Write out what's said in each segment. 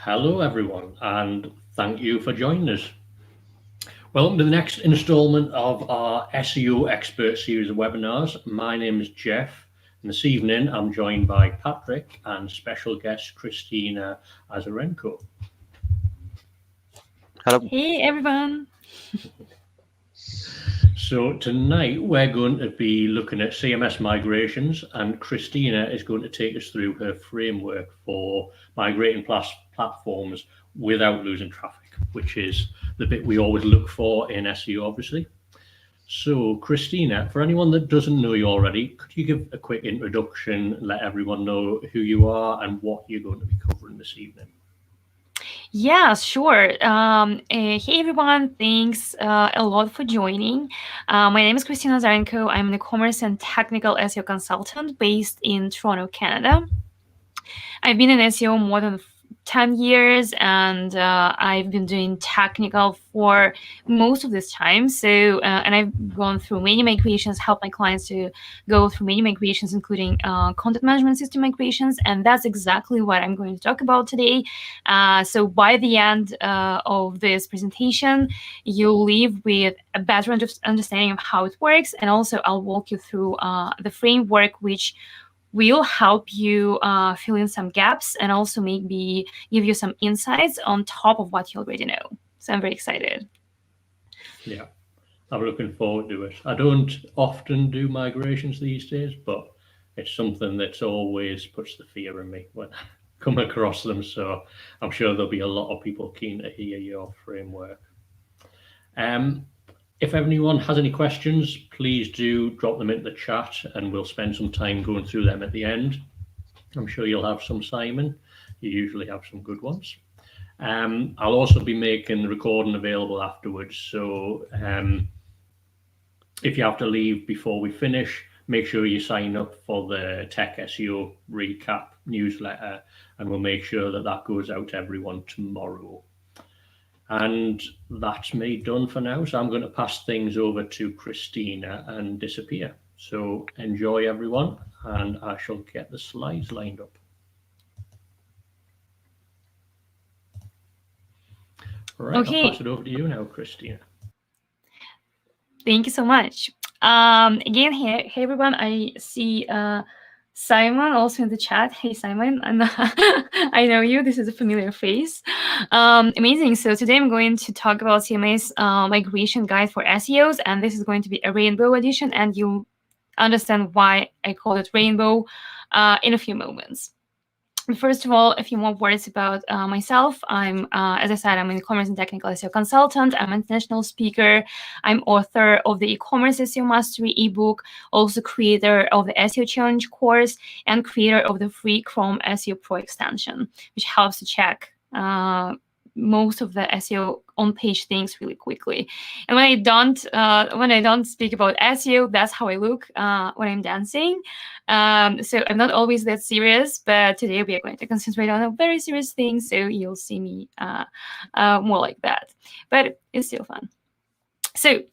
Hello, everyone, and thank you for joining us. Welcome to the next installment of our SEO Expert series of webinars. My name is Jeff, and this evening I'm joined by Patrick and special guest Kristina Azarenko. Hello. Hey, everyone. So tonight we're going to be looking at CMS migrations, and Kristina is going to take us through her framework for migrating platforms without losing traffic, which is the bit we always look for in SEO, obviously. So Kristina, for anyone that doesn't know you already, could you give a quick introduction, let everyone know who you are and what you're going to be covering this evening? Yeah, sure. Hey, everyone. Thanks a lot for joining. My name is Kristina Azarenko. I'm an e-commerce and technical SEO consultant based in Toronto, Canada. I've been in SEO more than 10 years, and I've been doing technical for most of this time. So, and I've gone through many migrations, helped my clients to go through many migrations, including content management system migrations. And that's exactly what I'm going to talk about today. So by the end of this presentation, you'll leave with a better understanding of how it works. And also I'll walk you through the framework, which will help you fill in some gaps and also maybe give you some insights on top of what you already know. So I'm very excited. Yeah, I'm looking forward to it. I don't often do migrations these days, but it's something that's always puts the fear in me when I come across them. So I'm sure there'll be a lot of people keen to hear your framework. If anyone has any questions, please do drop them into the chat and we'll spend some time going through them at the end. I'm sure you'll have some, Simon. You usually have some good ones. I'll also be making the recording available afterwards. So if you have to leave before we finish, make sure you sign up for the Tech SEO Recap newsletter, and we'll make sure that that goes out to everyone tomorrow. And that's me done for now. So I'm going to pass things over to Kristina and disappear. So enjoy, everyone, and I shall get the slides lined up. All right, Okay. I'll pass it over to you now, Kristina. Thank you so much. Again, hey everyone. I see Simon also in the chat. Hey Simon, and I know you. This is a familiar face. Amazing. So today I'm going to talk about CMS migration guide for SEOs, and this is going to be a rainbow edition, and you'll understand why I call it rainbow in a few moments. First of all, a few more words about myself. I'm, as I said, I'm an e-commerce and technical SEO consultant. I'm an international speaker. I'm author of the e-commerce SEO mastery ebook, also creator of the SEO challenge course, and creator of the free Chrome SEO Pro extension, which helps to check most of the SEO on-page things really quickly. And when I don't speak about SEO, that's how I look when I'm dancing. So I'm not always that serious, but today we are going to concentrate on a very serious thing. So you'll see me more like that, but it's still fun. So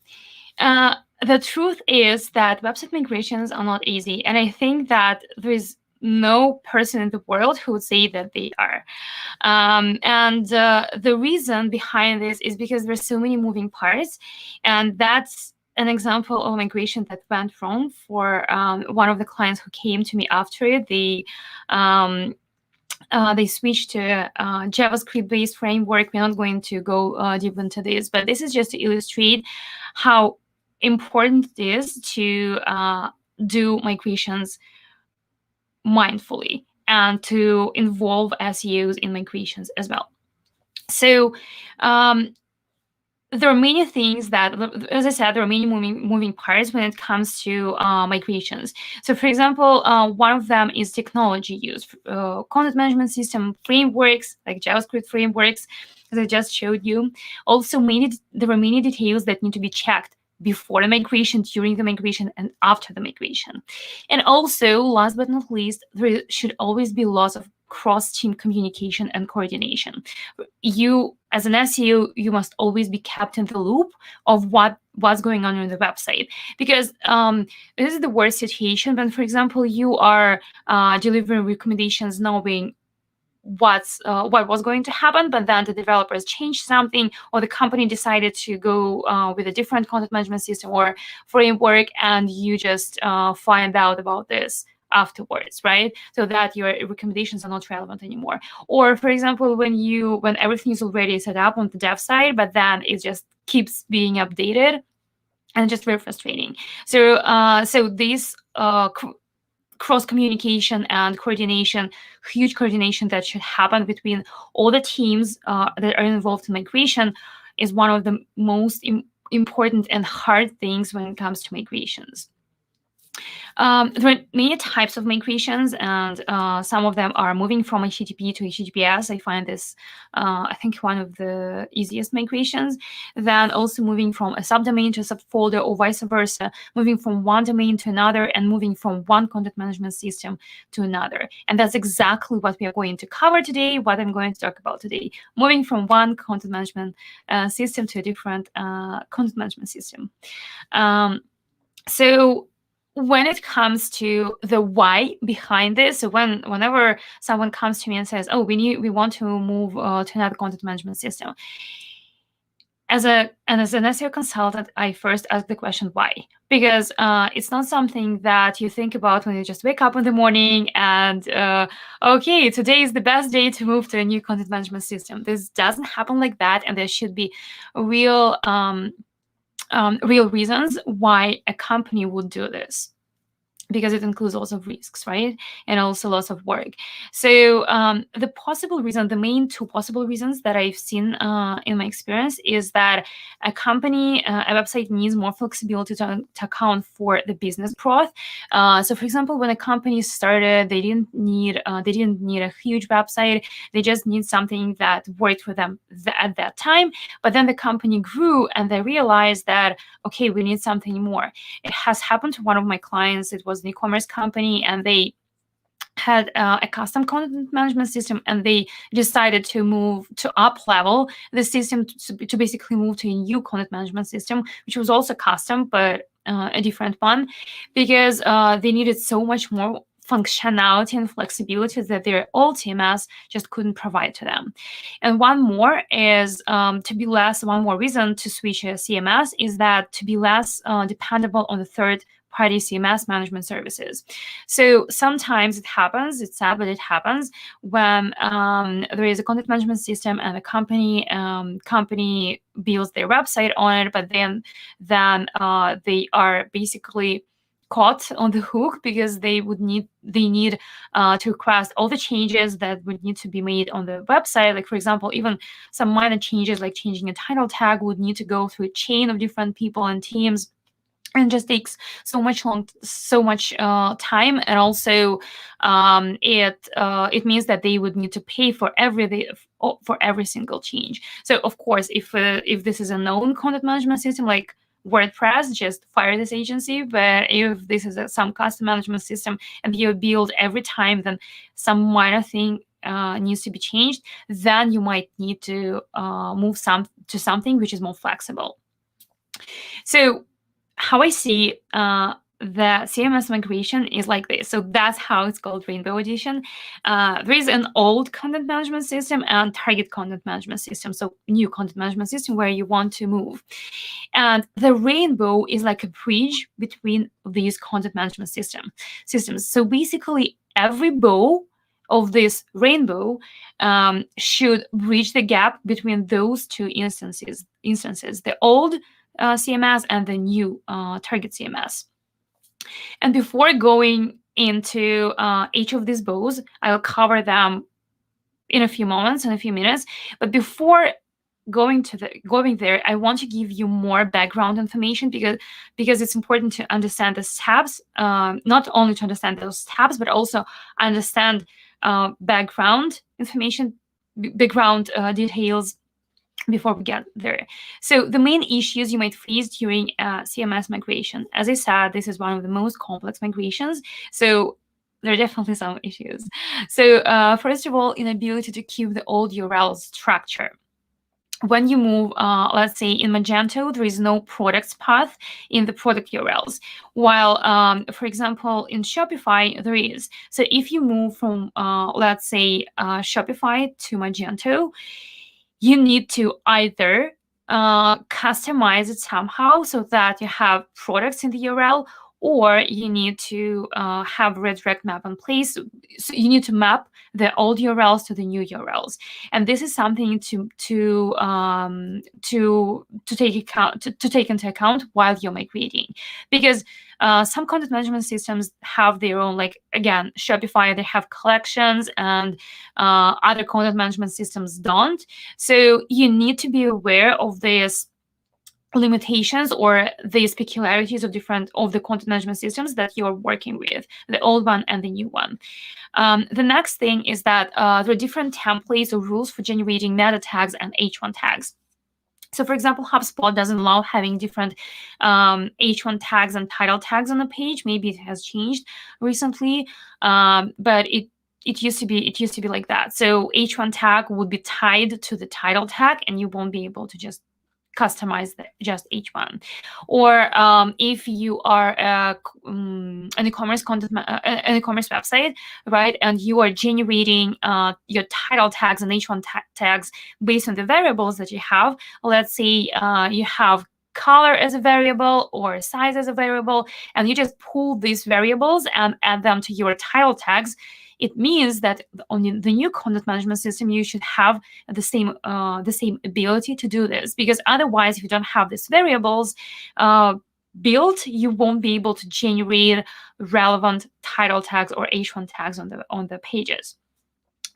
the truth is that website migrations are not easy, and I think that there is no person in the world who would say that they are. And the reason behind this is because there's so many moving parts, and that's an example of migration that went wrong for one of the clients who came to me after it. They switched to JavaScript-based framework. We're not going to go deep into this, but this is just to illustrate how important it is to do migrations mindfully and to involve SEOs in migrations as well. So there are many things that, as I said, there are many moving parts when it comes to migrations. So, for example, one of them is technology use, content management system frameworks like JavaScript frameworks, as I just showed you. Also, there are many details that need to be checked before the migration, during the migration, and after the migration. And also, last but not least, there should always be lots of cross-team communication and coordination. You, as an SEO, you must always be kept in the loop of what's going on the website, because this is the worst situation when, for example, you are delivering recommendations knowing what was going to happen, but then the developers changed something, or the company decided to go with a different content management system or framework, and you just find out about this afterwards, right? So that your recommendations are not relevant anymore. Or for example, when everything is already set up on the dev side, but then it just keeps being updated, and just very frustrating. So this cross communication and coordination, huge coordination that should happen between all the teams that are involved in migration, is one of the most important and hard things when it comes to migrations. There are many types of migrations, and some of them are moving from HTTP to HTTPS. I find this, I think, one of the easiest migrations. Then also moving from a subdomain to a subfolder, or vice versa, moving from one domain to another, and moving from one content management system to another. And that's exactly what we are going to cover today, what I'm going to talk about today, moving from one content management system to a different content management system. So when it comes to the why behind this, so whenever someone comes to me and says, "Oh, we want to move to another content management system," as an SEO consultant, I first ask the question why, because it's not something that you think about when you just wake up in the morning and okay, today is the best day to move to a new content management system. This doesn't happen like that, and there should be real reasons why a company would do this, because it includes lots of risks, right? And also lots of work. So the main two possible reasons that I've seen in my experience is that a company, a website needs more flexibility to account for the business growth. So for example, when a company started, they didn't need a huge website. They just need something that worked for them at that time. But then the company grew, and they realized that, okay, we need something more. It has happened to one of my clients. It was an e-commerce company, and they had a custom content management system, and they decided to move to up level the system to basically move to a new content management system, which was also custom, but a different one, because they needed so much more functionality and flexibility that their old CMS just couldn't provide to them. And one more reason to switch a CMS is that to be less dependable on the third-party CMS management services. So sometimes it happens, it's sad, but it happens when there is a content management system and a company builds their website on it, but then they are basically caught on the hook, because they need to request all the changes that would need to be made on the website. Like, for example, even some minor changes like changing a title tag would need to go through a chain of different people and teams, and just takes so much time. And also it means that they would need to pay for every single change. So of course, if this is a known content management system like WordPress, just fire this agency. But if this is some custom management system and you build every time, then some minor thing needs to be changed, then you might need to move to something which is more flexible. So how I see the CMS migration is like this. So that's how it's called Rainbow Edition. There is an old content management system and target content management system. So new content management system where you want to move. And the rainbow is like a bridge between these content management systems. So basically every bow of this rainbow should bridge the gap between those two instances, the old CMS and the new target CMS. And before going into each of these bows, I'll cover them in a few minutes. But before going there, I want to give you more background information, because it's important to understand the steps, not only to understand those steps, but also understand background information, background details before we get there. So the main issues you might face during CMS migration. As I said, this is one of the most complex migrations. So there are definitely some issues. So first of all, inability to keep the old URL structure. when you move, let's say in Magento, there is no products path in the product URLs, while, for example, in Shopify, there is. So if you move from, let's say, Shopify to Magento, you need to either customize it somehow so that you have products in the URL, or you need to have redirect map in place. So you need to map the old URLs to the new URLs, and this is something to take into account while you're migrating, because some content management systems have their own, like, again, Shopify, they have collections, and other content management systems don't. So you need to be aware of this limitations or the peculiarities of the content management systems that you're working with, the old one and the new one. The next thing is that there are different templates or rules for generating meta tags and H1 tags. So, for example, HubSpot doesn't allow having different H1 tags and title tags on the page. Maybe it has changed recently, but it used to be like that. So H1 tag would be tied to the title tag, and you won't be able to just customize just H1. Or if you are an e-commerce website, right, and you are generating your title tags and H1 tags based on the variables that you have. Let's say you have color as a variable or size as a variable, and you just pull these variables and add them to your title tags. It means that on the new content management system, you should have the same ability to do this, because otherwise, if you don't have these variables built, you won't be able to generate relevant title tags or H1 tags on the pages.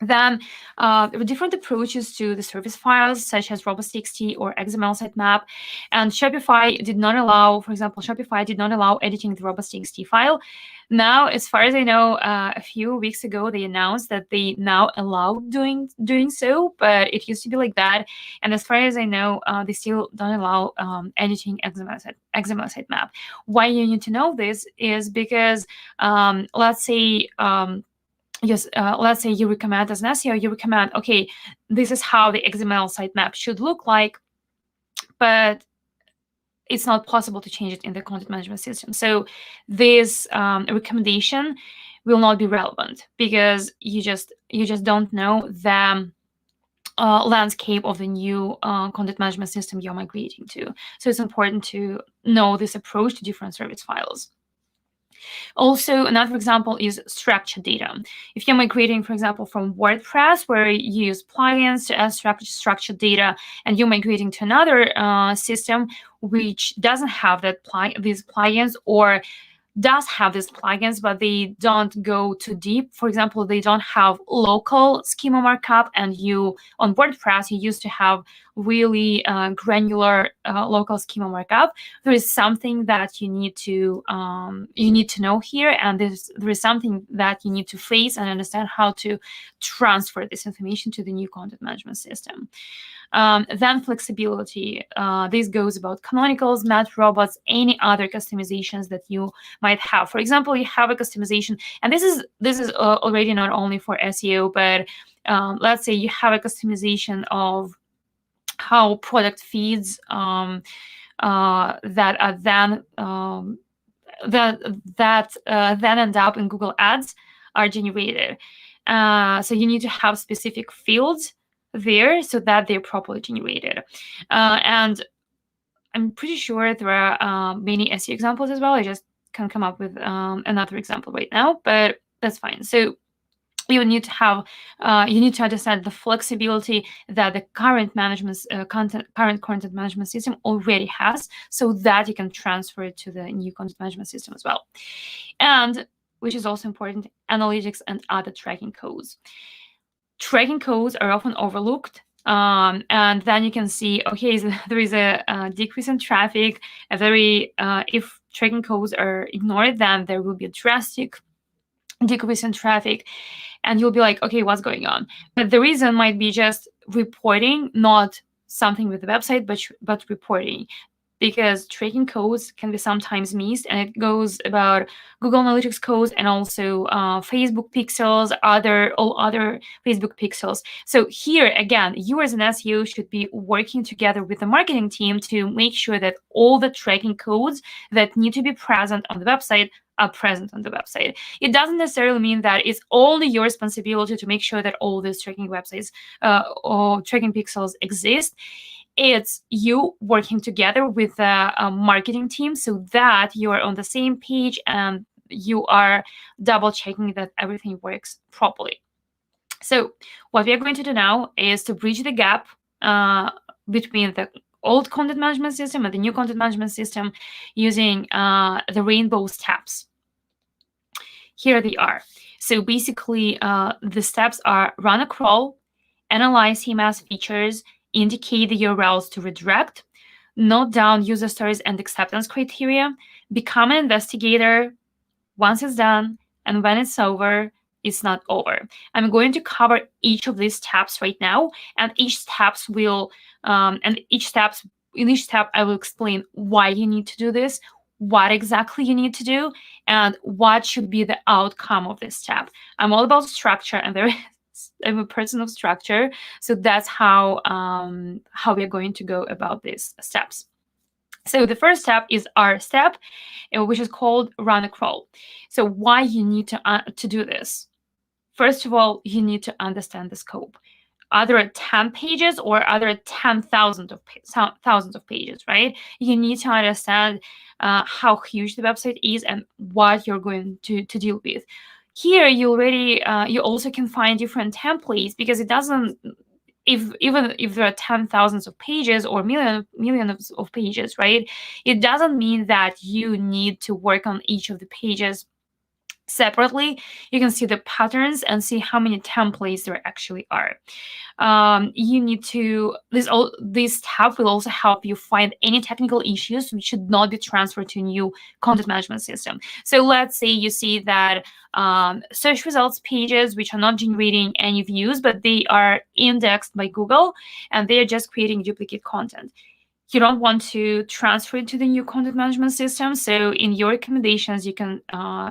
Then there are different approaches to the service files, such as robots.txt or XML sitemap. And Shopify did not allow, for example, editing the robots.txt file. Now, as far as I know, a few weeks ago, they announced that they now allow doing so, but it used to be like that. And as far as I know, they still don't allow editing XML sitemap. Why you need to know this is because, let's say, let's say you recommend, as an SEO, you recommend, okay, this is how the XML sitemap should look like, but it's not possible to change it in the content management system. So this recommendation will not be relevant, because you just don't know the landscape of the new content management system you're migrating to. So it's important to know this approach to different service files. Also, another example is structured data. If you're migrating, for example, from WordPress, where you use plugins to add structured data, and you're migrating to another system which doesn't have these plugins, or does have these plugins, but they don't go too deep. For example, they don't have local schema markup, and on WordPress, you used to have really granular local schema markup. There is something that you need to know here, and there is something that you need to face and understand how to transfer this information to the new content management system. Then flexibility. This goes about canonicals, mat robots, any other customizations that you might have. For example, you have a customization, and this is already not only for SEO, but let's say you have a customization of how product feeds that are then then end up in Google Ads are generated. So you need to have specific fields there so that they're properly generated. And I'm pretty sure there are many SEO examples as well. I just can't come up with another example right now, but that's fine. So you need to have, you need to understand the flexibility that the current content management system already has, so that you can transfer it to the new content management system as well. And which is also important, analytics and other tracking codes. Tracking codes are often overlooked, and then you can see, okay, so there is a decrease in traffic. If tracking codes are ignored, then there will be a drastic decrease in traffic, and you'll be like, okay, what's going on? But the reason might be just reporting, not something with the website, but reporting. because tracking codes can be sometimes missed, and it goes about Google Analytics codes and also Facebook pixels, all other Facebook pixels. So here again, you as an SEO should be working together with the marketing team to make sure that all the tracking codes that need to be present on the website are present on the website. It doesn't necessarily mean that it's only your responsibility to make sure that all these tracking websites or tracking pixels exist. It's you working together with the marketing team so that you are on the same page and you are double checking that everything works properly. So what we are going to do now is to bridge the gap between the old content management system and the new content management system using the rainbow steps. Here they are. So basically, the steps are run a crawl, analyze CMS features, indicate the URLs to redirect, note down user stories and acceptance criteria, become an investigator. Once it's done, and when it's over, it's not over. I'm going to cover each of these steps right now, and in each step I will explain why you need to do this, what exactly you need to do, and what should be the outcome of this step. I'm all about structure, and I'm a person of structure, so that's how we are going to go about these steps. So the first step is our step, which is called run a crawl. So why you need to do this? First of all, you need to understand the scope. Are there 10 pages or are there 10,000 thousands of pages, right? You need to understand how huge the website is and what you're going to deal with. Here, you also can find different templates, because it doesn't, even if there are 10,000 of pages or millions of pages, right? It doesn't mean that you need to work on each of the pages separately. You can see the patterns and see how many templates there actually are. You need to, this tab will also help you find any technical issues which should not be transferred to a new content management system. So let's say you see that search results pages which are not generating any views, but they are indexed by Google and they are just creating duplicate content. You don't want to transfer it to the new content management system. So in your recommendations, you can,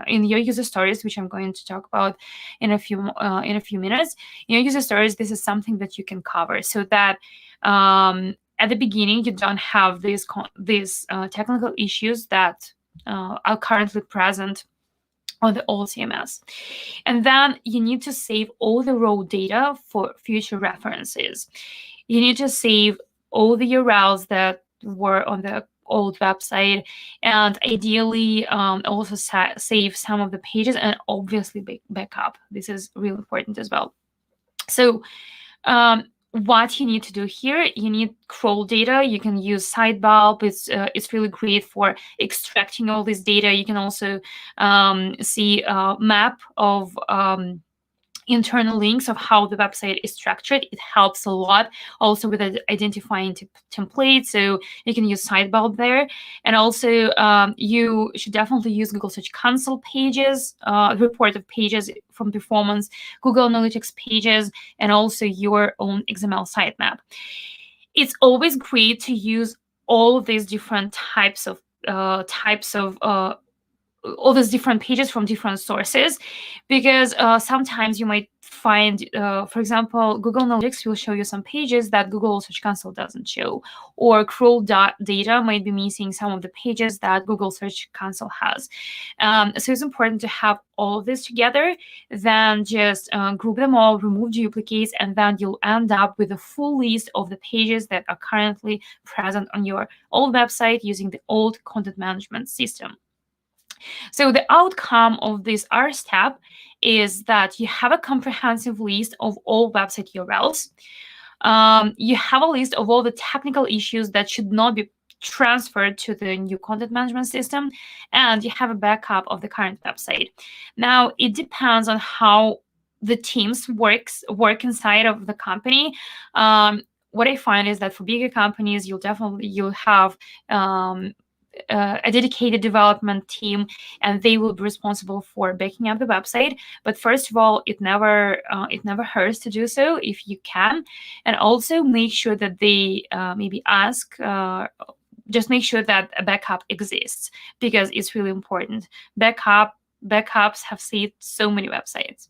in your user stories, which I'm going to talk about in a few minutes, in your user stories, this is something that you can cover so that at the beginning, you don't have these technical issues that are currently present on the old CMS. And then you need to save all the raw data for future references. You need to save all the URLs that were on the old website, and ideally also save some of the pages and obviously backup. This is really important as well. So what you need to do here, you need crawl data. You can use Sidebulb. It's really great for extracting all this data. You can also see a map of internal links of how the website is structured. It helps a lot also with identifying templates, so you can use Sidebulb there. And also you should definitely use Google Search Console pages, report of pages from performance, Google Analytics pages, and also your own XML sitemap. It's always great to use all of these different types of all these different pages from different sources, because sometimes you might find, for example, Google Analytics will show you some pages that Google Search Console doesn't show, or crawl data might be missing some of the pages that Google Search Console has. So it's important to have all of this together, then just group them all, remove duplicates, and then you'll end up with a full list of the pages that are currently present on your old website using the old content management system. So the outcome of this R step is that you have a comprehensive list of all website URLs. You have a list of all the technical issues that should not be transferred to the new content management system, and you have a backup of the current website. Now, it depends on how the teams work inside of the company. What I find is that for bigger companies, you'll have a dedicated development team, and they will be responsible for backing up the website. But first of all, it never hurts to do so if you can, and also make sure that they maybe ask just make sure that a backup exists, because it's really important. Backups have saved so many websites.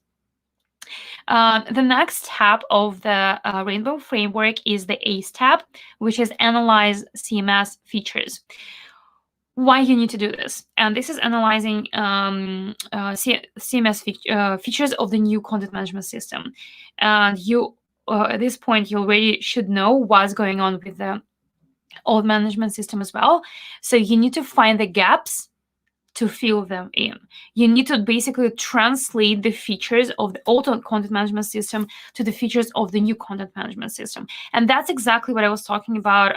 The next tab of the Rainbow framework is the ACE tab, which is Analyze CMS Features. Why you need to do this? And this is analyzing CMS features of the new content management system. And you, at this point, you already should know what's going on with the old management system as well. So you need to find the gaps to fill them in. You need to basically translate the features of the old content management system to the features of the new content management system. And that's exactly what I was talking about,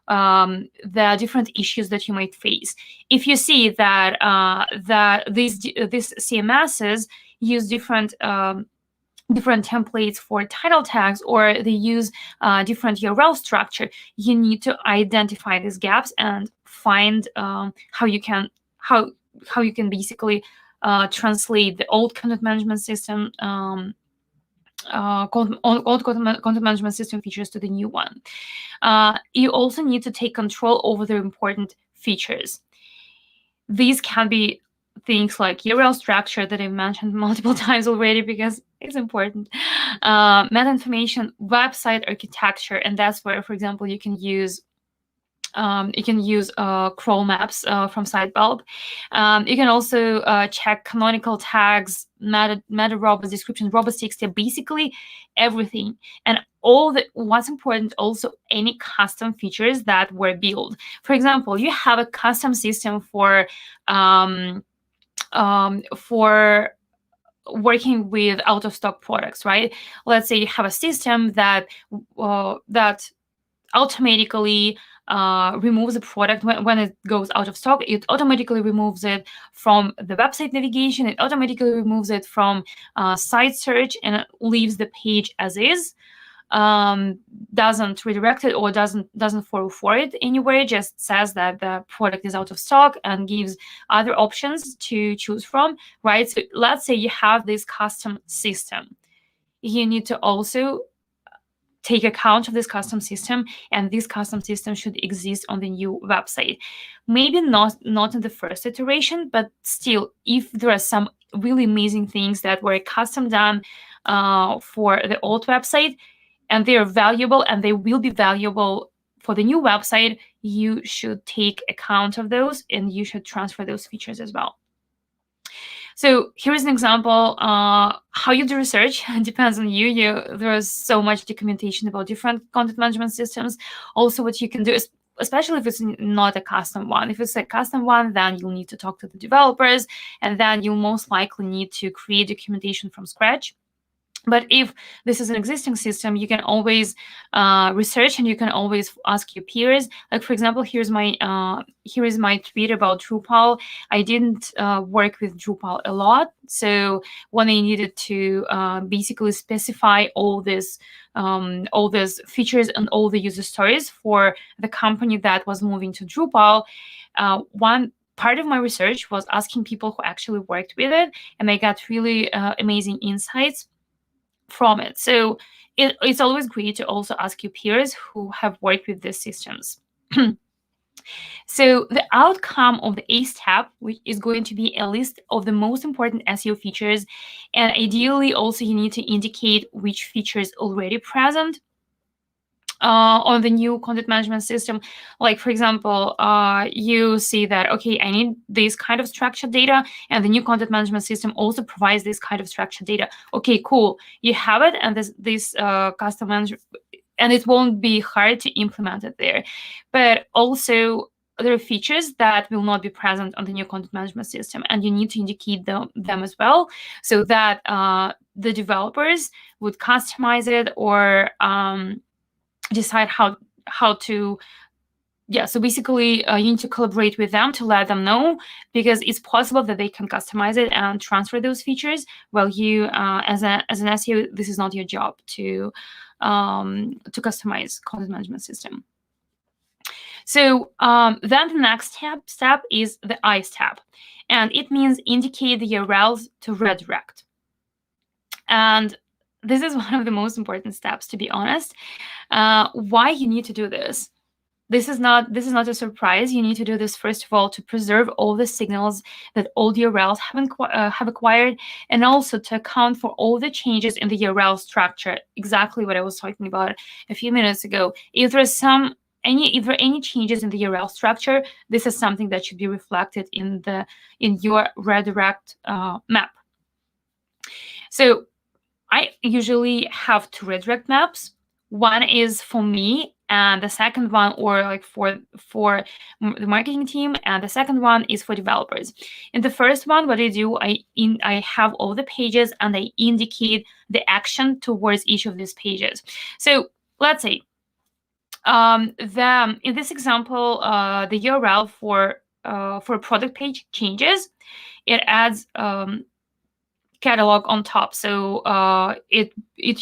the different issues that you might face. If you see that these CMSs use different templates for title tags, or they use different URL structure, you need to identify these gaps and find how you can basically translate the old content management system old content management system features to the new one. You also need to take control over the important features. These can be things like URL structure that I've mentioned multiple times already because it's important. Meta information, website architecture, and that's where, for example, you can use crawl maps from Sitebulb. You can also check canonical tags, meta robots, description, robots.txt, basically everything. And what's important also, any custom features that were built. For example, you have a custom system for working with out-of-stock products, right? Let's say you have a system that automatically removes a product when it goes out of stock. It automatically removes it from the website navigation. It automatically removes it from site search, and it leaves the page as is. Doesn't redirect it or doesn't follow for it anywhere. Just says that the product is out of stock and gives other options to choose from, right? So let's say you have this custom system. You need to also take account of this custom system, and this custom system should exist on the new website. Maybe not in the first iteration, but still, if there are some really amazing things that were custom done for the old website, and they are valuable and they will be valuable for the new website, you should take account of those and you should transfer those features as well. So here's an example. How you do research depends on you. There's so much documentation about different content management systems. Also, what you can do is, especially if it's not a custom one. If it's a custom one, then you'll need to talk to the developers, and then you'll most likely need to create documentation from scratch. But if this is an existing system, you can always research, and you can always ask your peers. Like, for example, here is my tweet about Drupal. I didn't work with Drupal a lot, so when I needed to basically specify all these features and all the user stories for the company that was moving to Drupal, one part of my research was asking people who actually worked with it, and I got really amazing insights from it. So it's always great to also ask your peers who have worked with these systems. So the outcome of the ACE tab, which is going to be a list of the most important SEO features, and ideally also you need to indicate which features already present on the new content management system. Like, for example, you see that, okay, I need this kind of structured data, and the new content management system also provides this kind of structured data. Okay, cool. You have it, and this custom management, and it won't be hard to implement it there. But also, there are features that will not be present on the new content management system, and you need to indicate them as well, so that the developers would customize it or decide how to. So basically you need to collaborate with them to let them know, because it's possible that they can customize it and transfer those features. Well, you as an SEO, this is not your job to customize content management system. So then the next step is the ICE tab, and it means indicate the URLs to redirect. And this is one of the most important steps, to be honest. Why you need to do this? this is not a surprise. You need to do this first of all to preserve all the signals that all the URLs have acquired, and also to account for all the changes in the URL structure. Exactly what I was talking about a few minutes ago. If there's any changes in the URL structure, this is something that should be reflected in your redirect map. So I usually have 2 redirect maps. One is for me, and the second one, or like for the marketing team, and the second one is for developers. In the first one, what I do, I have all the pages and I indicate the action towards each of these pages. So let's say in this example, the URL for a product page changes. It adds catalog on top. So it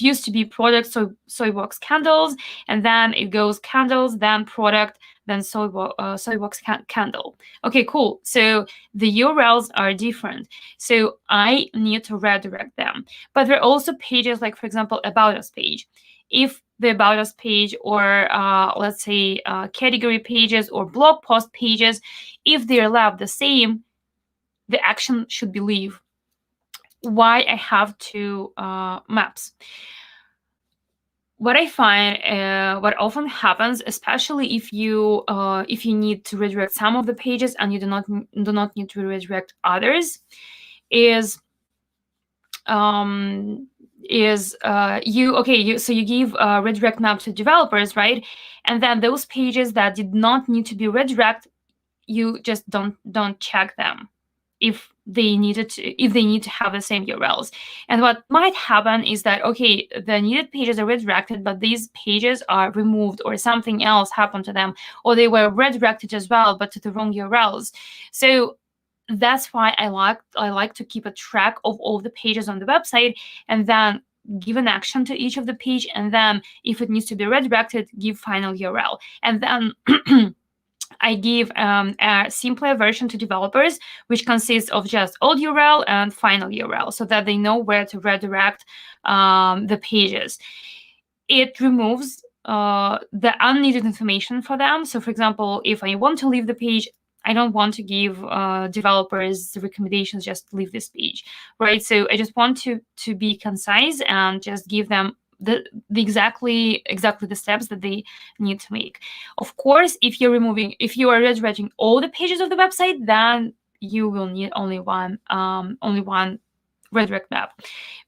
used to be product soybox candles, and then it goes candles, then product, then soybox candle. Okay, cool. So the URLs are different. So I need to redirect them. But there are also pages like, for example, About Us page. If the About Us page, or let's say category pages or blog post pages, if they're left the same, the action should be leave. Why I have 2 maps? What I find, what often happens, especially if you need to redirect some of the pages and you do not need to redirect others, is you give a redirect map to developers, right? And then those pages that did not need to be redirected, you just don't check them if they need to have the same URLs. And what might happen is that, okay, the needed pages are redirected, but these pages are removed, or something else happened to them, or they were redirected as well, but to the wrong URLs. So that's why I like to keep a track of all the pages on the website, and then give an action to each of the page, and then if it needs to be redirected, give final URL. And then I give a simpler version to developers, which consists of just old URL and final URL, so that they know where to redirect the pages. It removes the unneeded information for them. So, for example, if I want to leave the page, I don't want to give developers the recommendations, just leave this page, right? So I just want to be concise and just give them the exactly the steps that they need to make. Of course, if you are redirecting all the pages of the website, then you will need only one redirect map.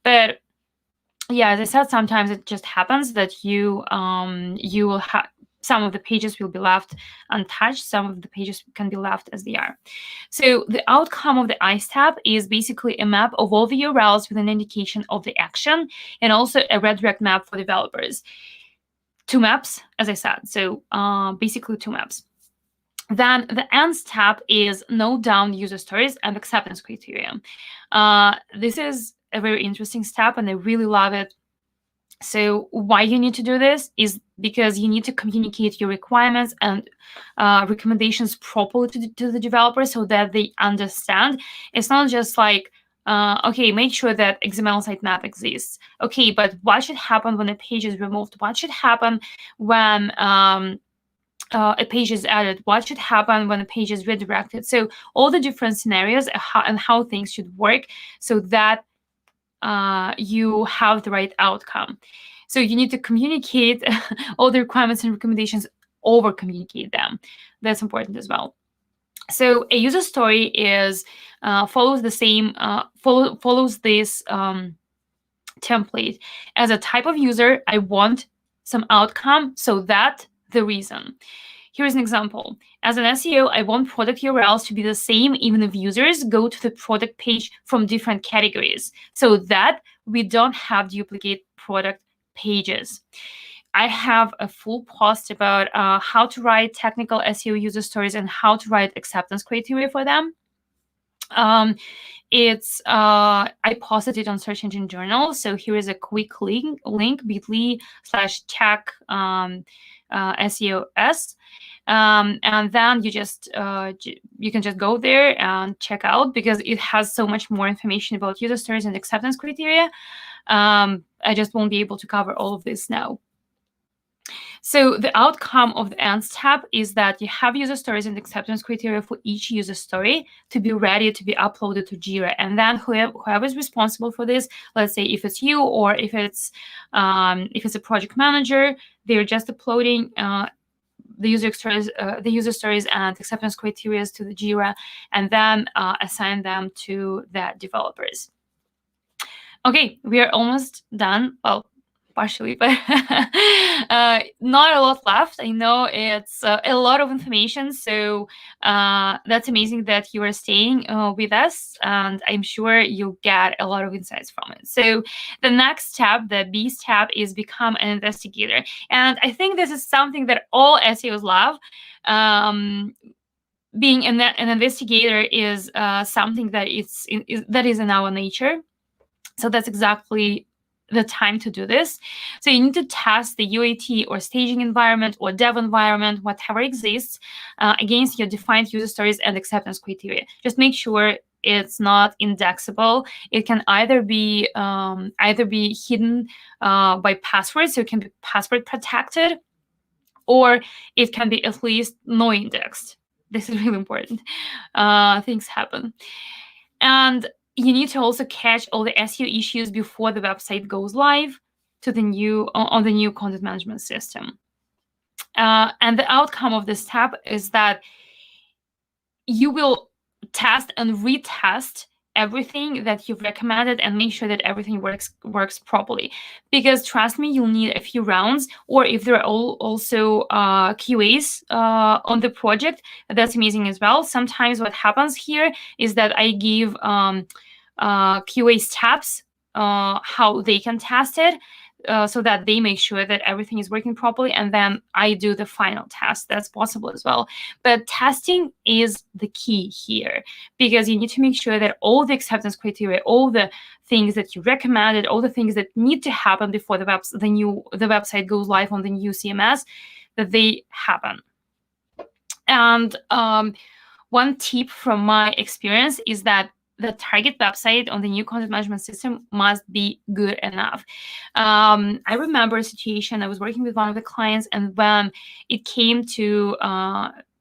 But yeah, as I said, sometimes it just happens that you will have some of the pages will be left untouched, some of the pages can be left as they are. So the outcome of the ICE tab is basically a map of all the URLs with an indication of the action, and also a redirect map for developers. 2 maps, as I said. So basically 2 maps. Then the ends tab is note down user stories and acceptance criteria. This is a very interesting step, and I really love it. So why you need to do this is because you need to communicate your requirements and recommendations properly to the developers, so that they understand. It's not just like, okay, make sure that XML sitemap exists. Okay, but what should happen when a page is removed? What should happen when a page is added? What should happen when a page is redirected? So all the different scenarios and how things should work, so that you have the right outcome. So you need to communicate all the requirements and recommendations, over communicate them. That's important as well. So a user story is follows the same follows this template. As a type of user, I want some outcome, so that the reason. Here's an example. As an SEO, I want product URLs to be the same even if users go to the product page from different categories, so that we don't have duplicate product pages. I have a full post about how to write technical SEO user stories and how to write acceptance criteria for them. I posted it on Search Engine Journal. So here is a quick link bit.ly/check SEOs. And then you can just go there and check out, because it has so much more information about user stories and acceptance criteria. I just won't be able to cover all of this now. So the outcome of the ends tab is that you have user stories and acceptance criteria for each user story to be ready to be uploaded to Jira. And then whoever is responsible for this, let's say if it's you or if it's a project manager, they're just uploading the user stories and acceptance criteria to the Jira, and then assign them to the developers. Okay, we are almost done. Well, partially, but not a lot left. I know it's a lot of information, so that's amazing that you are staying with us, and I'm sure you'll get a lot of insights from it. So the next tab, the B's tab, is become an investigator, and I think this is something that all SEOs love. Being an investigator is something that is in our nature. So that's exactly the time to do this. So you need to test the UAT or staging environment or dev environment, whatever exists, against your defined user stories and acceptance criteria. Just make sure it's not indexable. It can either be hidden by passwords, so it can be password protected, or it can be at least no indexed. This is really important. Things happen. And you need to also catch all the SEO issues before the website goes live to the new content management system. And the outcome of this tab is that you will test and retest everything that you've recommended and make sure that everything works properly. Because trust me, you'll need a few rounds, or if there are also QAs on the project, that's amazing as well. Sometimes what happens here is that I give QAs tabs how they can test it, so that they make sure that everything is working properly, and then I do the final test. That's possible as well. But testing is the key here, because you need to make sure that all the acceptance criteria, all the things that you recommended, all the things that need to happen before the website goes live on the new CMS, that they happen. And one tip from my experience is that the target website on the new content management system must be good enough. I remember a situation. I was working with one of the clients, and when it came to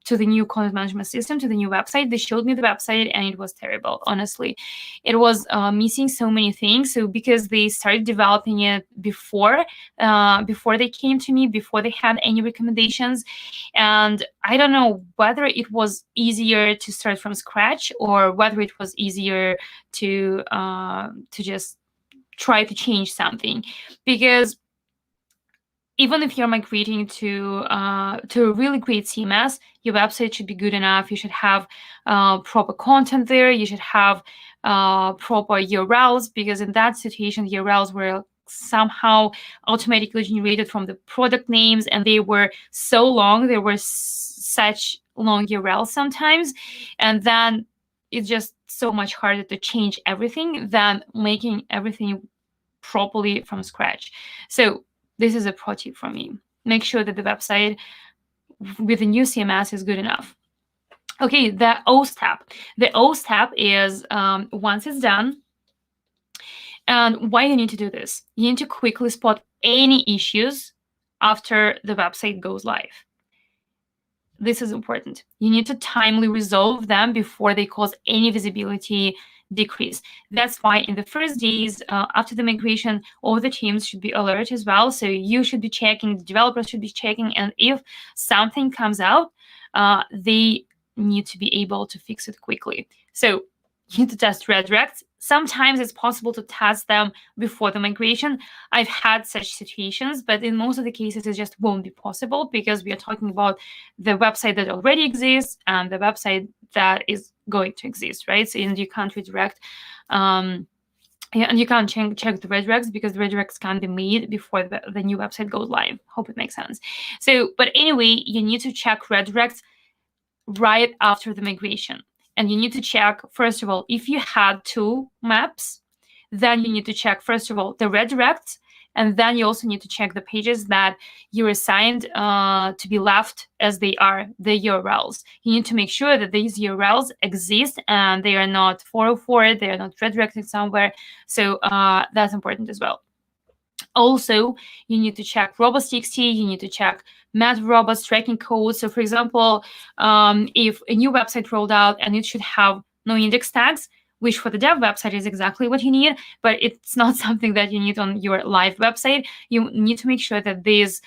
the new content management system, to the new website, they showed me the website, and it was terrible. Honestly, it was missing so many things. So because they started developing it before they came to me, before they had any recommendations, and I don't know whether it was easier to start from scratch or whether it was easier to just try to change something. Because even if you're migrating to a really great CMS, your website should be good enough. You should have proper content there. You should have proper URLs, because in that situation, the URLs were somehow automatically generated from the product names, and they were so long. There were such long URLs sometimes, and then it's just so much harder to change everything than making everything properly from scratch. So this is a pro tip from me. Make sure that the website with the new CMS is good enough. Okay, the O's tab. The O's tab is once it's done. And why you need to do this? You need to quickly spot any issues after the website goes live. This is important. You need to timely resolve them before they cause any visibility decrease. That's why in the first days after the migration, all the teams should be alert as well. So you should be checking, the developers should be checking, and if something comes out, they need to be able to fix it quickly. So you need to test redirects. Sometimes it's possible to test them before the migration. I've had such situations, but in most of the cases, it just won't be possible, because we are talking about the website that already exists and the website that is going to exist, right? So you can't redirect, and you can't check the redirects, because the redirects can be made before the new website goes live. Hope it makes sense. So, but anyway, you need to check redirects right after the migration. And you need to check, first of all, if you had two maps, then you need to check, first of all, the redirects, and then you also need to check the pages that you assigned to be left as they are, the URLs. You need to make sure that these URLs exist and they are not 404, they are not redirected somewhere. So that's important as well. Also, you need to check robots.txt, you need to check met robots tracking code. So for example, if a new website rolled out and it should have no index tags, which for the dev website is exactly what you need, but it's not something that you need on your live website. You need to make sure that these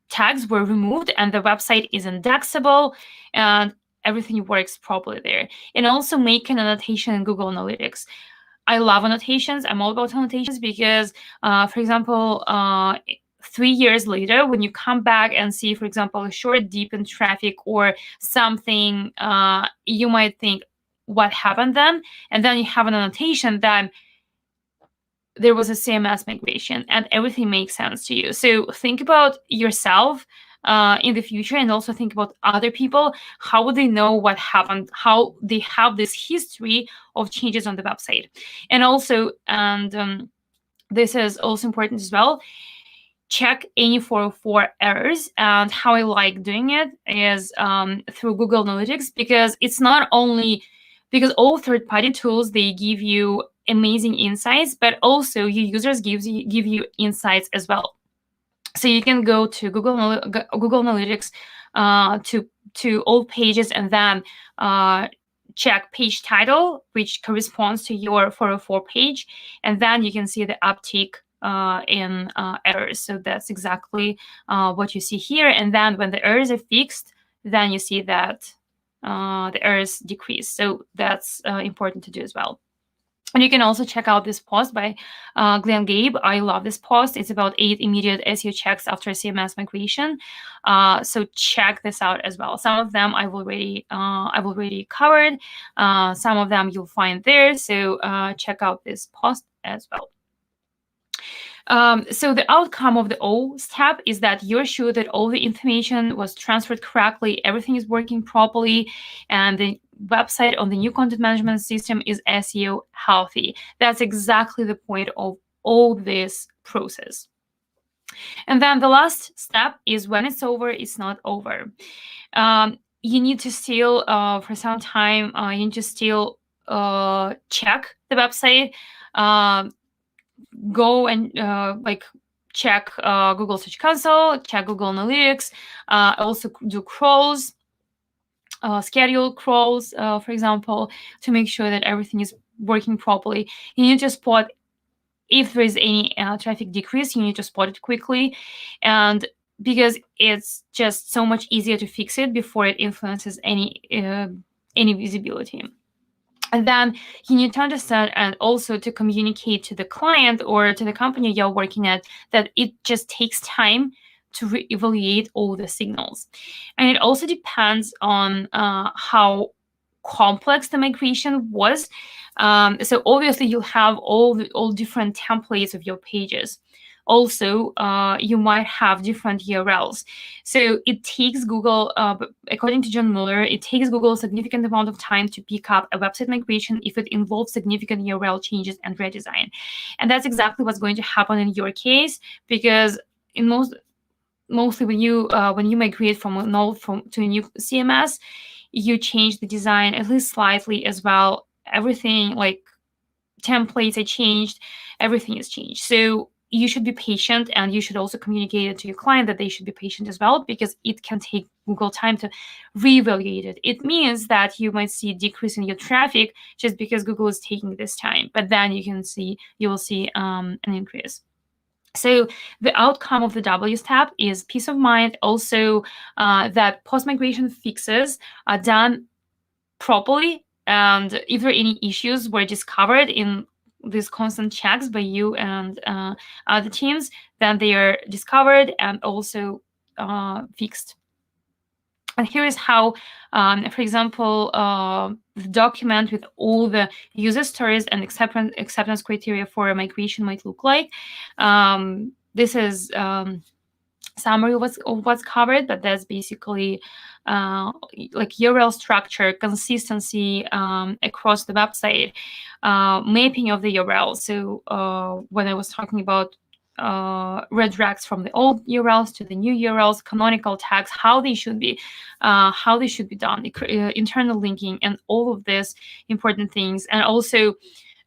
tags were removed and the website is indexable and everything works properly there. And also make an annotation in Google Analytics. I love annotations. I'm all about annotations because, for example, 3 years later, when you come back and see, for example, a short dip in traffic or something, you might think, what happened then? And then you have an annotation that there was a CMS migration and everything makes sense to you. So think about yourself in the future, and also think about other people. How would they know what happened? How they have this history of changes on the website? And also, this is also important as well, check any 404 errors. And how I like doing it is through Google Analytics, because it's not only because all third-party tools, they give you amazing insights, but also your users give you insights as well. So you can go to Google Analytics to all pages and then check page title, which corresponds to your 404 page, and then you can see the uptick in errors. So that's exactly what you see here. And then when the errors are fixed, then you see that the errors decrease. So that's important to do as well. And you can also check out this post by Glenn Gabe. I love this post. It's about 8 immediate SEO checks after CMS migration. So check this out as well. Some of them I've already covered. Some of them you'll find there. So check out this post as well. So the outcome of the O step is that you're sure that all the information was transferred correctly, everything is working properly, and the website on the new content management system is SEO healthy. That's exactly the point of all this process. And then the last step is when it's over, it's not over. You need to still, for some time, you need to still check the website, go and check Google Search Console, check Google Analytics, also do crawls, schedule crawls, for example, to make sure that everything is working properly. You need to spot if there is any traffic decrease. You need to spot it quickly, and because it's just so much easier to fix it before it influences any visibility. And then you need to understand and also to communicate to the client or to the company you're working at that it just takes time to re-evaluate all the signals. And it also depends on how complex the migration was. So obviously you'll have all different templates of your pages. Also, you might have different URLs. So it takes Google, according to John Mueller, it takes Google a significant amount of time to pick up a website migration if it involves significant URL changes and redesign. And that's exactly what's going to happen in your case, because in mostly when you migrate from an old to a new CMS, you change the design at least slightly as well. Everything like templates are changed, everything is changed. So you should be patient, and you should also communicate it to your client that they should be patient as well, because it can take Google time to reevaluate it. It means that you might see a decrease in your traffic just because Google is taking this time, but then you will see an increase. So the outcome of the W step is peace of mind. Also, that post-migration fixes are done properly, and if there are any issues were discovered in these constant checks by you and other teams, then they are discovered and also fixed. And here is how, for example, the document with all the user stories and acceptance criteria for a migration might look like. This is summary of what's covered, but that's basically like URL structure, consistency across the website, mapping of the URL. So when I was talking about redirects from the old URLs to the new URLs, canonical tags, how they should be done, internal linking, and all of these important things. And also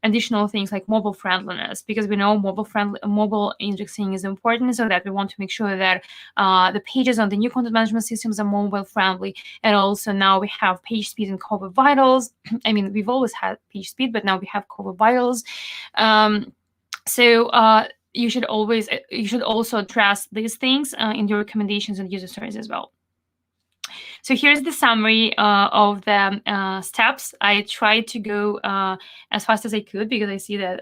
additional things like mobile friendliness, because we know mobile indexing is important, so that we want to make sure that the pages on the new content management systems are mobile friendly. And also now we have page speed and cover vitals. I mean, we've always had page speed, but now we have cover vitals. So you should also address these things in your recommendations and user stories as well. So here's the summary of the steps. I tried to go as fast as I could because I see that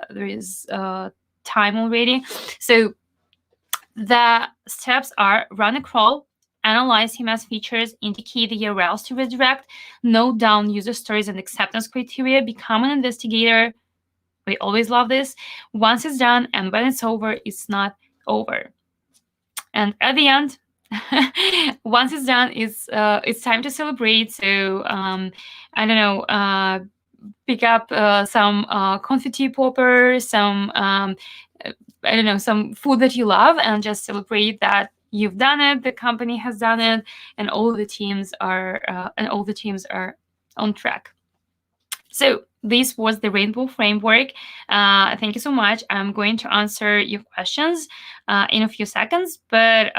there is time already. So the steps are: run a crawl, analyze CMS features, indicate the URLs to redirect, note down user stories and acceptance criteria, become an investigator. We always love this. Once it's done and when it's over, it's not over. And at the end, once it's done, it's time to celebrate. So I don't know, pick up some confetti poppers, some I don't know, some food that you love, and just celebrate that you've done it, the company has done it, and all the teams are on track. So this was the Rainbow Framework. Thank you so much. I'm going to answer your questions in a few seconds. But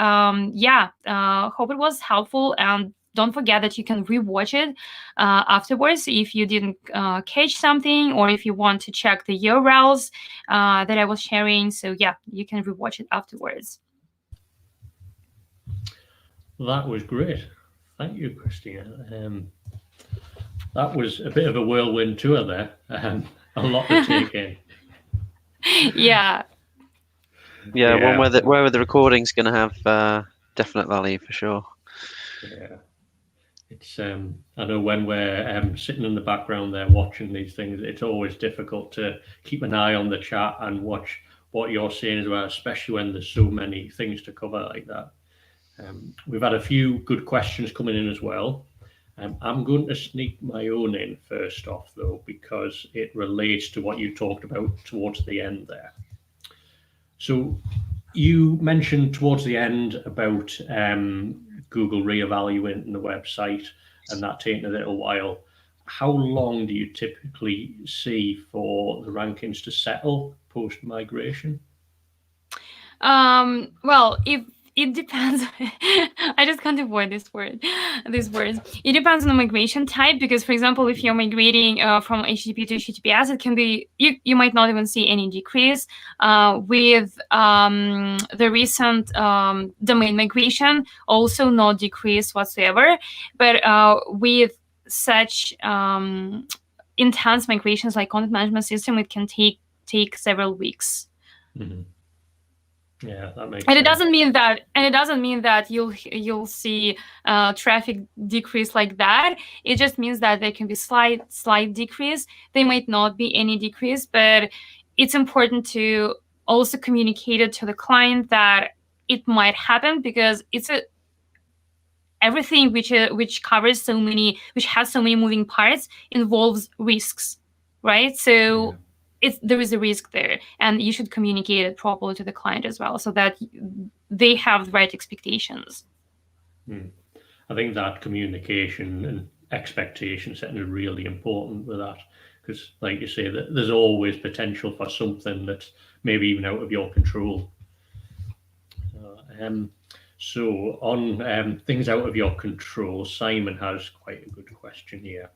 yeah, hope it was helpful. And don't forget that you can rewatch it afterwards if you didn't catch something, or if you want to check the URLs that I was sharing. So yeah, you can rewatch it afterwards. That was great. Thank you, Kristina. That was a bit of a whirlwind tour there. A lot to take in. Yeah. Yeah, one where the recording's going to have definite value for sure. Yeah. It's I know when we're sitting in the background there watching these things, it's always difficult to keep an eye on the chat and watch what you're saying as well, especially when there's so many things to cover like that. We've had a few good questions coming in as well. I'm going to sneak my own in first off, though, because it relates to what you talked about towards the end there. So you mentioned towards the end about Google reevaluating the website and that taking a little while. How long do you typically see for the rankings to settle post-migration? Well, it depends. I just can't avoid these words. It depends on the migration type, because, for example, if you're migrating from HTTP to HTTPS, it can be you might not even see any decrease. With the recent domain migration, also no decrease whatsoever. But with such intense migrations like content management system, it can take several weeks. Mm-hmm. Yeah, that makes and sense. It doesn't mean that you'll see traffic decrease like that. It just means that there can be slight decrease. There might not be any decrease, but it's important to also communicate it to the client that it might happen, because it's everything which covers which has so many moving parts involves risks, right? So. Yeah. There is a risk there, and you should communicate it properly to the client as well, so that they have the right expectations. I think that communication and expectation setting is really important with that, because, like you say, that there's always potential for something that's maybe even out of your control. So on things out of your control, Simon has quite a good question here.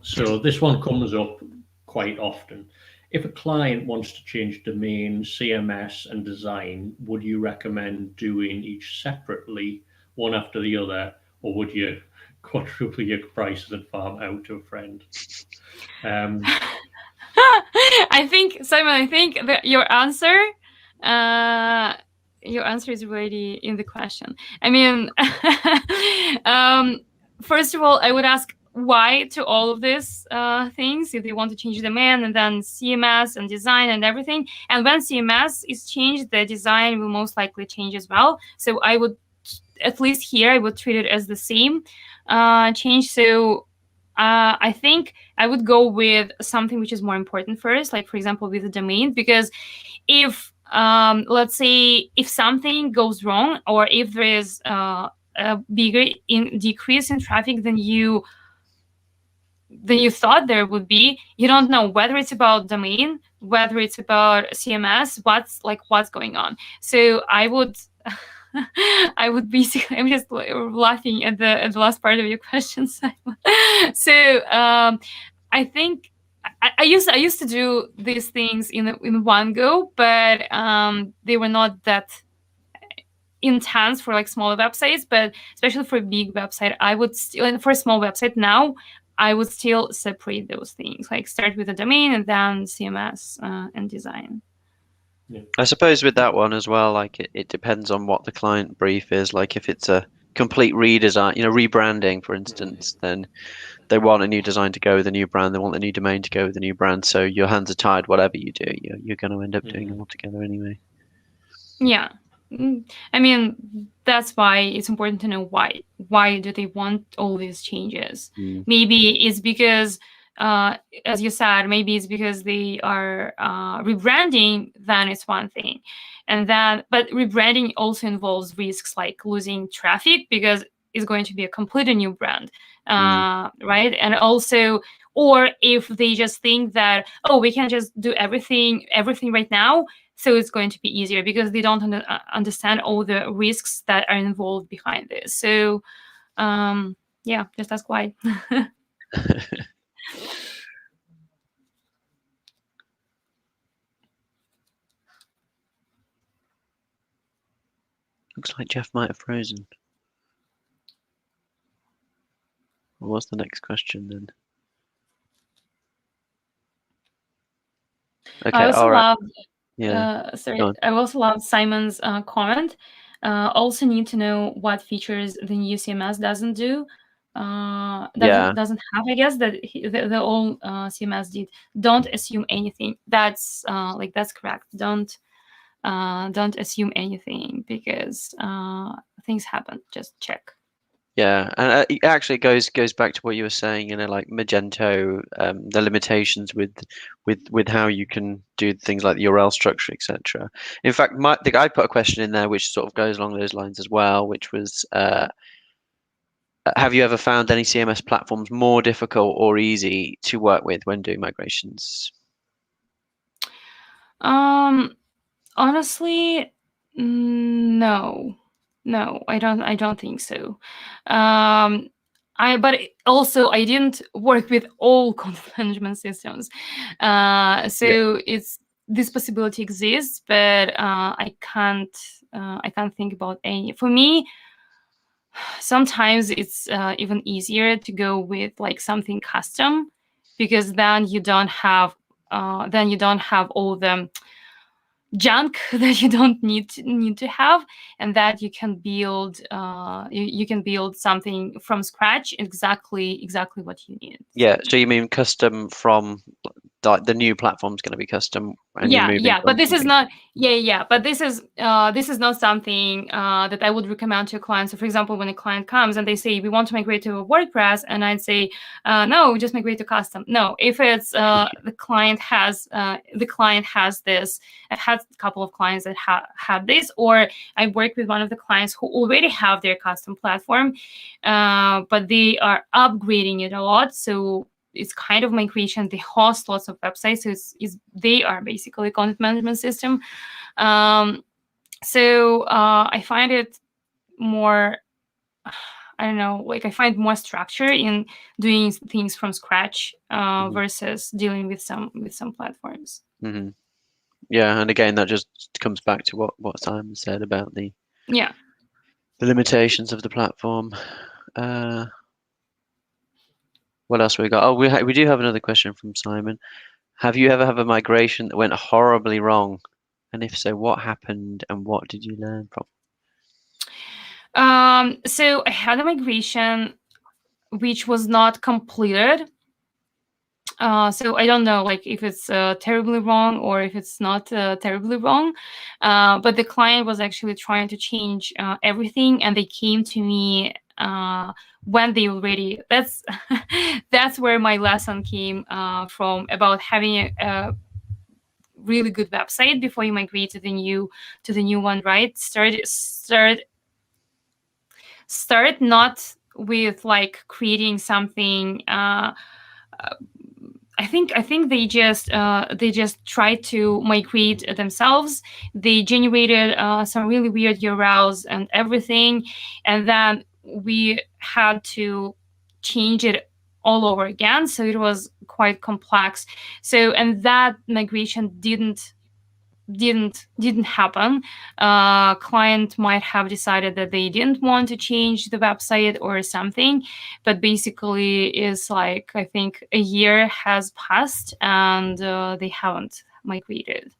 So this one comes up quite often. If a client wants to change domain, CMS, and design, would you recommend doing each separately, one after the other, or would you quadruple your prices and farm out to a friend? I think, Simon, that your answer is already in the question. I mean, first of all, I would ask why to all of these things, if they want to change the domain and then CMS and design and everything. And when CMS is changed, the design will most likely change as well. So I would, at least here, I would treat it as the same change. So I think I would go with something which is more important first, like, for example, with the domain, because if, let's say, if something goes wrong, or if there is a bigger decrease in traffic than you you thought there would be. You don't know whether it's about domain, whether it's about CMS, what's going on. So I would basically, I'm just laughing at the last part of your question, Simon. So I think I used to do these things in one go, but they were not that intense for like smaller websites. But especially for a big website, I would still, and for a small website now, I would still separate those things, like start with the domain and then CMS and design. Yeah. I suppose with that one as well, like it depends on what the client brief is. Like if it's a complete redesign, rebranding, for instance, then they want a new design to go with a new brand. They want the new domain to go with the new brand. So your hands are tied. Whatever you do, you're going to end up doing them all together anyway. Yeah. I mean, that's why it's important to know why. Why do they want all these changes? Maybe it's because, as you said, maybe it's because they are rebranding. Then it's one thing, but rebranding also involves risks like losing traffic because it's going to be a completely new brand, right? And also, or if they just think that, oh, we can just do everything right now, so it's going to be easier because they don't understand all the risks that are involved behind this. So, yeah, just ask why. Looks like Jeff might have frozen. What's the next question then? Okay, all right. I also love Simon's comment. Also need to know what features the new CMS doesn't do. Doesn't have, I guess, that the old CMS did. Don't assume anything. That's correct. Don't assume anything because things happen. Just check. Yeah, and it actually goes back to what you were saying, like Magento, the limitations with how you can do things like the URL structure, etc. In fact, I put a question in there which sort of goes along those lines as well, which was, have you ever found any CMS platforms more difficult or easy to work with when doing migrations? Honestly, no, I don't think so. But also I didn't work with all content management systems, so this possibility exists, but I can't think about any. For me, sometimes it's even easier to go with like something custom, because then you don't have all the junk that you don't need to have, and that you can build you can build something from scratch, exactly what you need. Yeah, so you mean custom from like the new platform's going to be custom, and but this is not but this is not something that I would recommend to a client. So for example, when a client comes and they say we want to migrate to WordPress, and I'd say no, just migrate to custom. No, if it's the client has this. I've had a couple of clients that have this, or I work with one of the clients who already have their custom platform, but they are upgrading it a lot. So it's kind of migration. They host lots of websites, so they are basically a content management system. So I find it more, I don't know, like I find more structure in doing things from scratch versus dealing with some platforms. Mm-hmm. Yeah, and again, that just comes back to what Simon said about the limitations of the platform. What else we got? Oh, we do have another question from Simon. Have you ever had a migration that went horribly wrong? And if so, what happened and what did you learn from? So I had a migration which was not completed. So I don't know, like if it's terribly wrong or if it's not terribly wrong. But the client was actually trying to change everything, and they came to me when they already. That's where my lesson came from, about having a really good website before you migrate to the new one, right? Start not with like creating something I think they just tried to migrate themselves. They generated some really weird URLs and everything, and then we had to change it all over again. So it was quite complex. So, and that migration didn't happen. Client might have decided that they didn't want to change the website or something, but basically is like, I think a year has passed and they haven't migrated.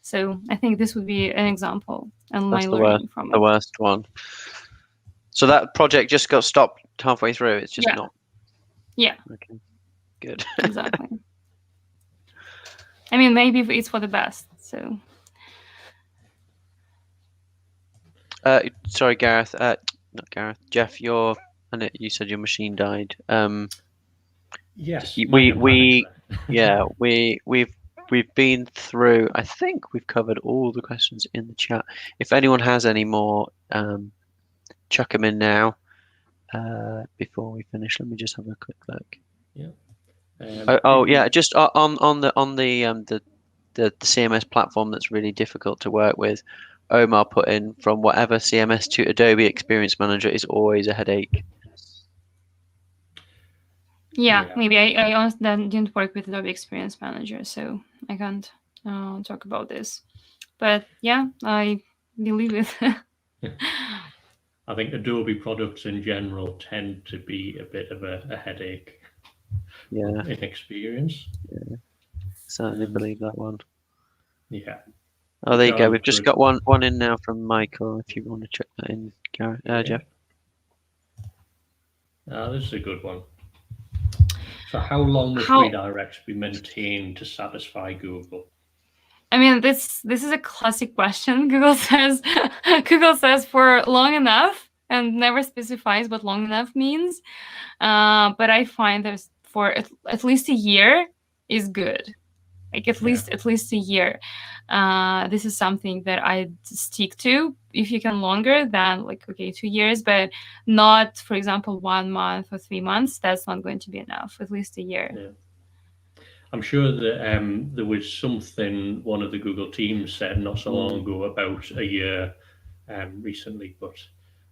So I think this would be an example and my learning from it. The worst one. So that project just got stopped halfway through. It's just not. Yeah. Okay. Good. Exactly. I mean, maybe it's for the best. So. Sorry, Gareth. Not Gareth. Jeff, you said your machine died. Yes. We've been through. I think we've covered all the questions in the chat. If anyone has any more, chuck them in now. Before we finish, let me just have a quick look. Yeah. Just on the CMS platform that's really difficult to work with. Omar put in, from whatever CMS to Adobe Experience Manager is always a headache. Yeah, maybe I honestly didn't work with Adobe Experience Manager, so I can't talk about this. But yeah, I believe it. I think Adobe products in general tend to be a bit of a headache. Yeah. In experience. Yeah. Certainly believe that one. Yeah. Oh, there you go. We've just got one in now from Michael. If you want to check that in, Jeff. This is a good one. So, how long must redirects be maintained to satisfy Google? I mean, this is a classic question. Google says for long enough and never specifies what long enough means. But I find there's for at least a year is good. Like at least a year. This is something that I stick to. If you can longer, then 2 years, but not, for example, 1 month or 3 months. That's not going to be enough. At least a year. Yeah. I'm sure that there was something one of the Google teams said not so long ago about a year recently, but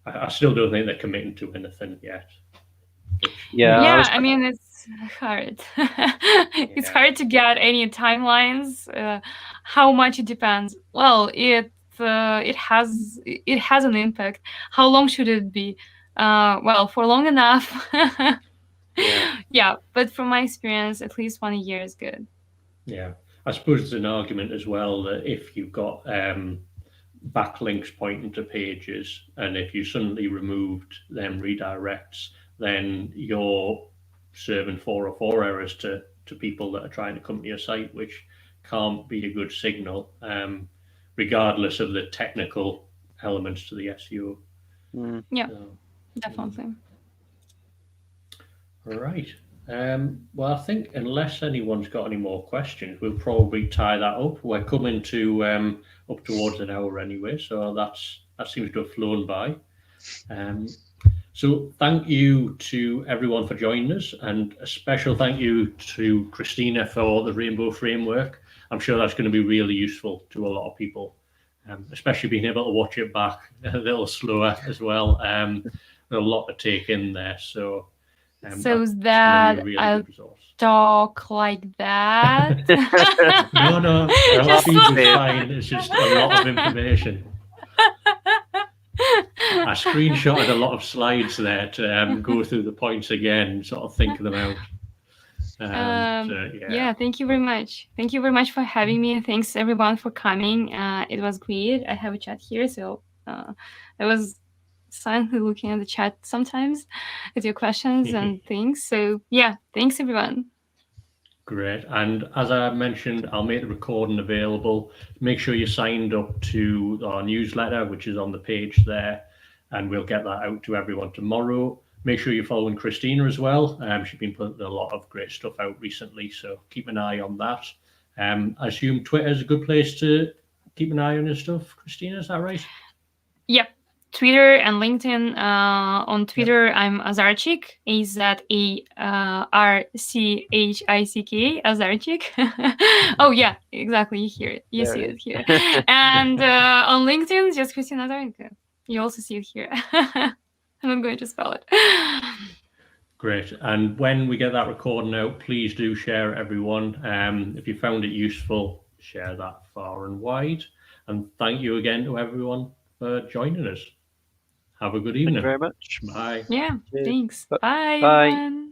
I still don't think they're committing to anything yet. Yeah, I mean, it's hard. It's hard to get any timelines. How much it depends. Well, it has an impact. How long should it be? Well, for long enough. Yeah, but from my experience, at least 1 year is good. Yeah, I suppose it's an argument as well that if you've got backlinks pointing to pages, and if you suddenly removed them redirects, then you're serving 404 errors to people that are trying to come to your site, which can't be a good signal, regardless of the technical elements to the SEO. Yeah, definitely. All right. Well, I think unless anyone's got any more questions, we'll probably tie that up. We're coming to up towards an hour anyway, so that seems to have flown by. So thank you to everyone for joining us, and a special thank you to Kristina for the Rainbow Framework. I'm sure that's going to be really useful to a lot of people, especially being able to watch it back a little slower as well. There's a lot to take in there, so that really I talk like that? No, it's fine. It's just a lot of information. I screenshotted a lot of slides there to go through the points again, sort of think them out. Yeah, thank you very much. Thank you very much for having me. Thanks everyone for coming. It was great. I have a chat here, so I was silently looking at the chat sometimes with your questions and things. So yeah, thanks everyone. Great. And as I mentioned, I'll make the recording available. Make sure you're signed up to our newsletter, which is on the page there, and we'll get that out to everyone tomorrow. Make sure you're following Kristina as well. She's been putting a lot of great stuff out recently, so keep an eye on that. I assume Twitter is a good place to keep an eye on your stuff, Kristina, is that right? Yep. Twitter and LinkedIn. On Twitter, I'm Azarchik, AZARCHICK, Azarchik. Oh yeah, exactly. You hear it. You see it here. And on LinkedIn, just Kristina Azarenko. You also see it here. I'm not going to spell it. Great. And when we get that recording out, please do share it, everyone. If you found it useful, share that far and wide. And thank you again to everyone for joining us. Have a good evening. Thank you very much. Bye. Yeah, Cheers. thanks. Bye. Bye, Bye. everyone.